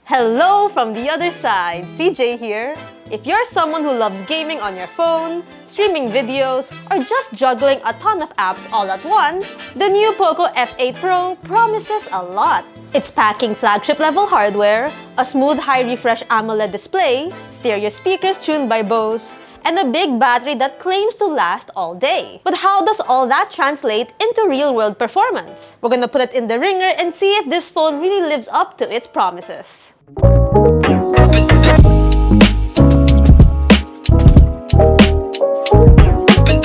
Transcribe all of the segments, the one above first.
Hello from the other side, CJ here. If you're someone who loves gaming on your phone, streaming videos, or just juggling a ton of apps all at once, the new POCO F8 Pro promises a lot. It's packing flagship-level hardware, a smooth high-refresh AMOLED display, stereo speakers tuned by Bose, and a big battery that claims to last all day. But how does all that translate into real-world performance? We're gonna put it in the ringer and see if this phone really lives up to its promises.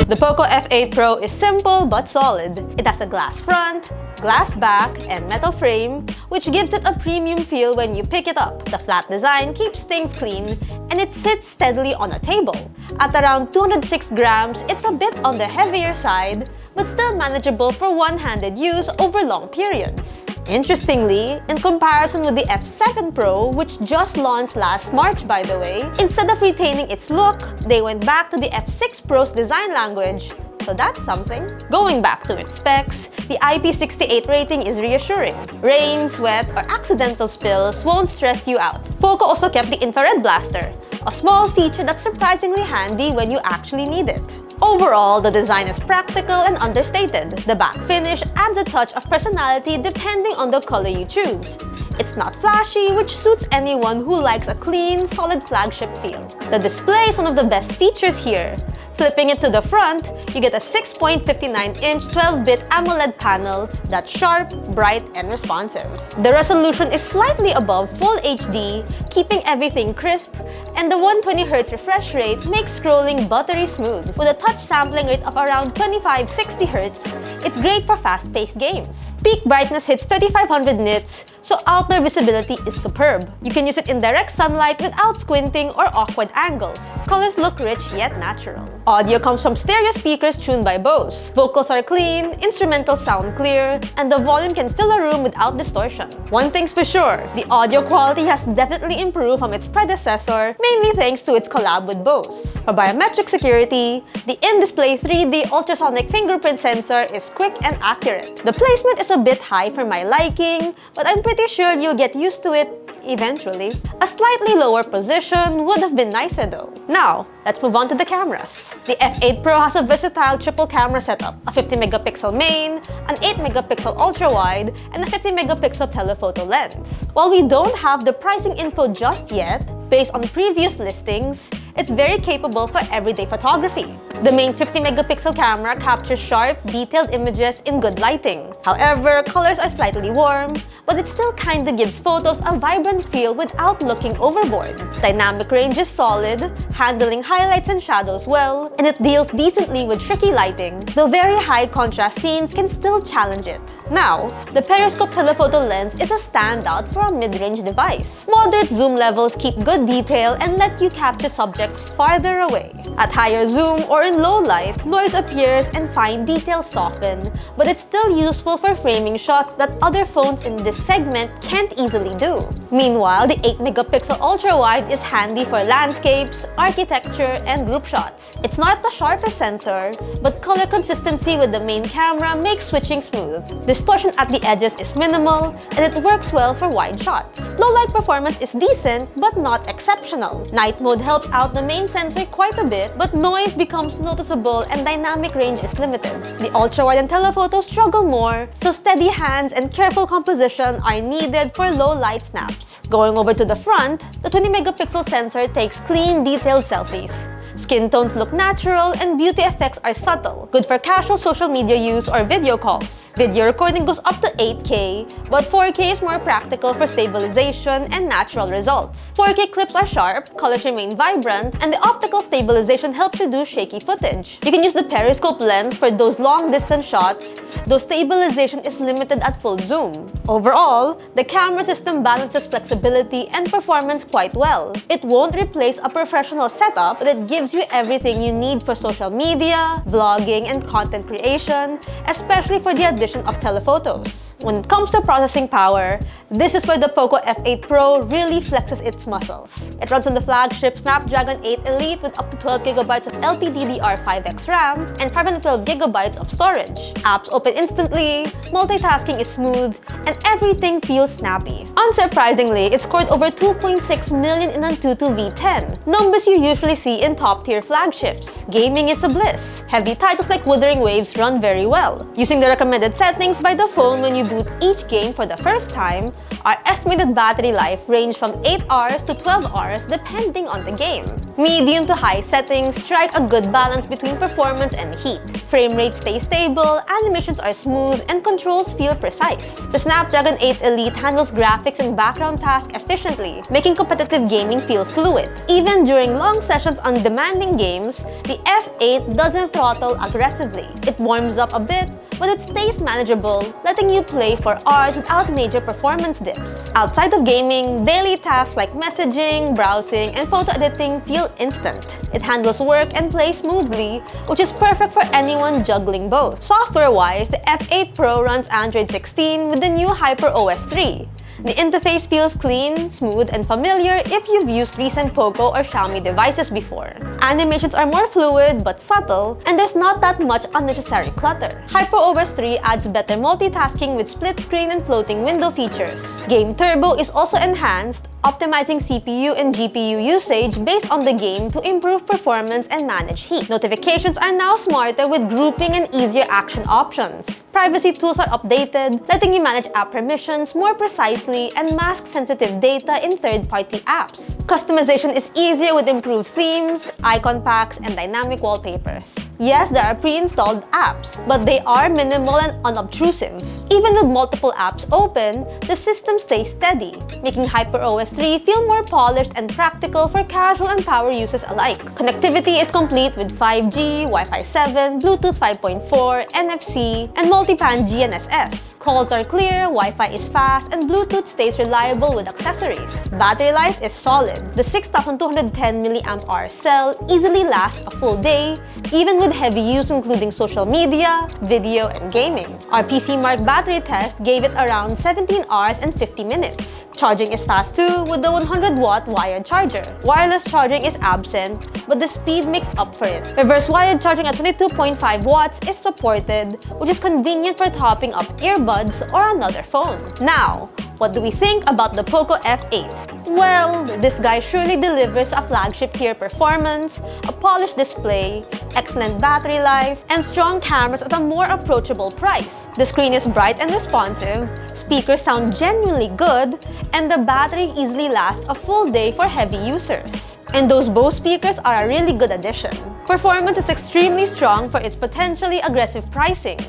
The POCO F8 Pro is simple but solid. It has a glass front, glass back, and metal frame, which gives it a premium feel when you pick it up. The flat design keeps things clean, and it sits steadily on a table. At around 206 grams, it's a bit on the heavier side, but still manageable for one-handed use over long periods. Interestingly, in comparison with the F7 Pro, which just launched last March by the way, instead of retaining its look, they went back to the F6 Pro's design language. So that's something. Going back to its specs, the IP68 rating is reassuring. Rain, sweat, or accidental spills won't stress you out. POCO also kept the infrared blaster, a small feature that's surprisingly handy when you actually need it. Overall, the design is practical and understated. The back finish adds a touch of personality depending on the color you choose. It's not flashy, which suits anyone who likes a clean, solid flagship feel. The display is one of the best features here. Flipping it to the front, you get a 6.59-inch 12-bit AMOLED panel that's sharp, bright, and responsive. The resolution is slightly above Full HD, keeping everything crisp, and the 120Hz refresh rate makes scrolling buttery smooth. With a touch sampling rate of around 25-60Hz, it's great for fast-paced games. Peak brightness hits 3500 nits, so outdoor visibility is superb. You can use it in direct sunlight without squinting or awkward angles. Colors look rich yet natural. Audio comes from stereo speakers tuned by Bose. Vocals are clean, instrumentals sound clear, and the volume can fill a room without distortion. One thing's for sure, the audio quality has definitely improved from its predecessor, mainly thanks to its collab with Bose. For biometric security, the in-display 3D ultrasonic fingerprint sensor is quick and accurate. The placement is a bit high for my liking, but I'm pretty sure you'll get used to it eventually. A slightly lower position would have been nicer though. Now, let's move on to the cameras. The F8 Pro has a versatile triple camera setup, a 50-megapixel main, an 8-megapixel ultra-wide, and a 50-megapixel telephoto lens. While we don't have the pricing info just yet, based on previous listings, it's very capable for everyday photography. The main 50-megapixel camera captures sharp, detailed images in good lighting. However, colors are slightly warm, but it still kinda gives photos a vibrant feel without looking overboard. Dynamic range is solid, handling highlights and shadows well, and it deals decently with tricky lighting, though very high contrast scenes can still challenge it. Now, the periscope telephoto lens is a standout for a mid-range device. Moderate zoom levels keep good detail and let you capture subjects farther away. At higher zoom or in low light, noise appears and fine details soften, but it's still useful for framing shots that other phones in this segment can't easily do. Meanwhile, the 8-megapixel ultra-wide is handy for landscapes, architecture, and group shots. It's not the sharpest sensor, but color consistency with the main camera makes switching smooth. Distortion at the edges is minimal, and it works well for wide shots. Low-light performance is decent, but not exceptional. Night mode helps out the main sensor quite a bit, but noise becomes noticeable and dynamic range is limited. The ultra-wide and telephoto struggle more, so steady hands and careful composition are needed for low-light snaps. Going over to the front, the 20-megapixel sensor takes clean, detailed selfies. Skin tones look natural and beauty effects are subtle, good for casual social media use or video calls. Video recording goes up to 8K, but 4K is more practical for stabilization and natural results. 4K clips are sharp, colors remain vibrant, and the optical stabilization helps reduce shaky footage. You can use the periscope lens for those long-distance shots, though stabilization is limited at full zoom. Overall, the camera system balances flexibility and performance quite well. It won't replace a professional setup, but it gives gives you everything you need for social media, vlogging, and content creation, especially for the addition of telephotos. When it comes to processing power, this is where the POCO F8 Pro really flexes its muscles. It runs on the flagship Snapdragon 8 Elite with up to 12GB of LPDDR5X RAM and 512GB of storage. Apps open instantly, multitasking is smooth, and everything feels snappy. Unsurprisingly, it scored over 2.6 million in Antutu V10, numbers you usually see in top-tier flagships. Gaming is a bliss. Heavy titles like Wuthering Waves run very well. Using the recommended settings by the phone when you boot each game for the first time, our estimated battery life ranged from 8 hours to 12 hours depending on the game. Medium to high settings strike a good balance between performance and heat. Frame rate stays stable, animations are smooth, and controls feel precise. The Snapdragon 8 Elite handles graphics and background tasks efficiently, making competitive gaming feel fluid. Even during long sessions on demanding games, the F8 doesn't throttle aggressively. It warms up a bit, but it stays manageable, letting you play for hours without major performance dips. Outside of gaming, daily tasks like messaging, browsing, and photo editing feel instant. It handles work and play smoothly, which is perfect for anyone juggling both. Software-wise, the F8 Pro runs Android 16 with the new HyperOS 3. The interface feels clean, smooth, and familiar if you've used recent POCO or Xiaomi devices before. Animations are more fluid but subtle, and there's not that much unnecessary clutter. HyperOS 3 adds better multitasking with split screen and floating window features. Game Turbo is also enhanced, optimizing CPU and GPU usage based on the game to improve performance and manage heat. Notifications are now smarter with grouping and easier action options. Privacy tools are updated, letting you manage app permissions more precisely and mask sensitive data in third-party apps. Customization is easier with improved themes, icon packs, and dynamic wallpapers. Yes, there are pre-installed apps, but they are minimal and unobtrusive. Even with multiple apps open, the system stays steady, making HyperOS 3 feel more polished and practical for casual and power users alike. Connectivity is complete with 5G, Wi-Fi 7, Bluetooth 5.4, NFC, and multi-band GNSS. Calls are clear, Wi-Fi is fast, and Bluetooth stays reliable with accessories. Battery life is solid. The 6,210 mAh cell easily lasts a full day, even with heavy use including social media, video, and gaming. Our PC Mark battery test gave it around 17 hours and 50 minutes. Charging is fast too, with the 100-watt wired charger. Wireless charging is absent, but the speed makes up for it. Reverse wired charging at 22.5 watts is supported, which is convenient for topping up earbuds or another phone. Now, what do we think about the POCO F8? Well, this guy surely delivers a flagship-tier performance, a polished display, excellent battery life, and strong cameras at a more approachable price. The screen is bright and responsive, speakers sound genuinely good, and the battery easily lasts a full day for heavy users. And those Bose speakers are a really good addition. Performance is extremely strong for its potentially aggressive pricing.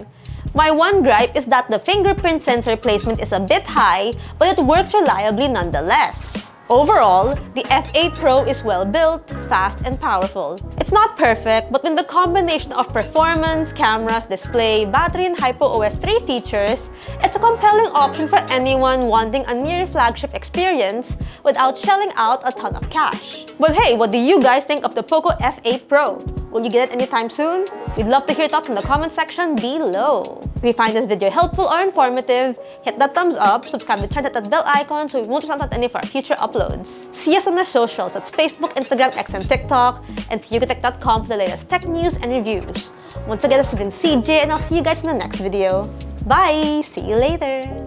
My one gripe is that the fingerprint sensor placement is a bit high, but it works reliably nonetheless. Overall, the F8 Pro is well built, fast, and powerful. It's not perfect, but with the combination of performance, cameras, display, battery, and HyperOS 3 features, it's a compelling option for anyone wanting a near flagship experience without shelling out a ton of cash. But hey, what do you guys think of the POCO F8 Pro? Will you get it anytime soon? We'd love to hear thoughts in the comment section below. If you find this video helpful or informative, hit that thumbs up, subscribe to the channel, hit that bell icon so you won't miss out on any of our future uploads. See us on our socials, that's Facebook, Instagram, X, and TikTok, and seeyougatech.com for the latest tech news and reviews. Once again, this has been CJ, and I'll see you guys in the next video. Bye! See you later!